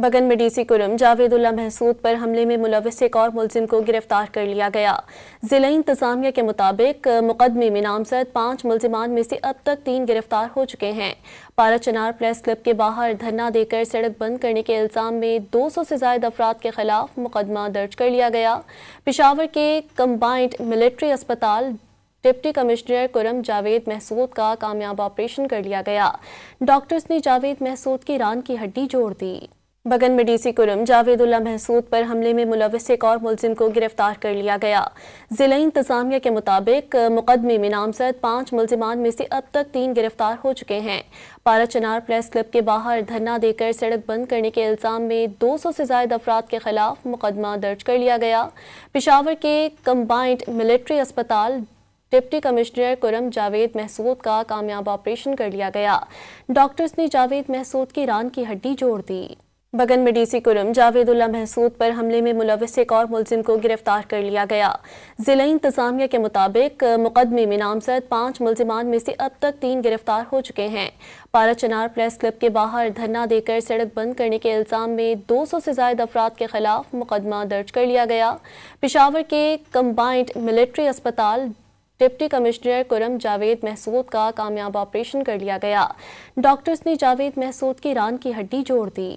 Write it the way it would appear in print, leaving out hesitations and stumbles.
बगन में डीसी कुरम जावेदुल्ला महसूद पर हमले में मुलविस एक और मुलजिम को गिरफ्तार कर लिया गया। जिला इंतजामिया के मुताबिक मुकदमे में नामजद 5 मुलजिमान में से अब तक 3 गिरफ्तार हो चुके हैं। पारा चनार प्रेस क्लब के बाहर धरना देकर सड़क बंद करने के इल्जाम में 200 से ज्यादा अफराद के खिलाफ मुकदमा दर्ज कर लिया गया। पेशावर के कंबाइंड मिलिट्री अस्पताल डिप्टी कमिश्नर कुरम जावेद महसूद का कामयाब ऑपरेशन कर लिया गया। डॉक्टर्स ने जावेद महसूद की रान की हड्डी जोड़ दी। बगन में डीसी कुरम जावेदुल्ला महसूद पर हमले में मुलविस एक और मुलजिम को गिरफ्तार कर लिया गया। जिला इंतजामिया के मुताबिक मुकदमे में नामजद 5 मुलजिमान में से अब तक 3 गिरफ्तार हो चुके हैं। पारा चनार प्रेस क्लब के बाहर धरना देकर सड़क बंद करने के इल्जाम में 200 से ज्यादा अफराद के खिलाफ मुकदमा दर्ज कर लिया गया। पेशावर के कंबाइंड मिलिट्री अस्पताल डिप्टी कमिश्नर कुरम जावेद महसूद का कामयाब ऑपरेशन कर लिया गया। डॉक्टर्स ने जावेद महसूद की रान की हड्डी जोड़ दी। बगन में डीसी कुरम जावेदुल्ला महसूद पर हमले में मुलविस एक और मुलजिम को गिरफ्तार कर लिया गया। जिला इंतजामिया के मुताबिक मुकदमे में नामजद 5 मुलजिमान में से अब तक 3 गिरफ्तार हो चुके हैं। पारा चनार प्रेस क्लब के बाहर धरना देकर सड़क बंद करने के इल्जाम में 200 से ज्यादा अफराद के खिलाफ मुकदमा दर्ज कर लिया गया। पेशावर के कंबाइंड मिलिट्री अस्पताल डिप्टी कमिश्नर कुरम जावेद महसूद का कामयाब ऑपरेशन कर लिया गया। डॉक्टर्स ने जावेद महसूद की रान की हड्डी जोड़ दी।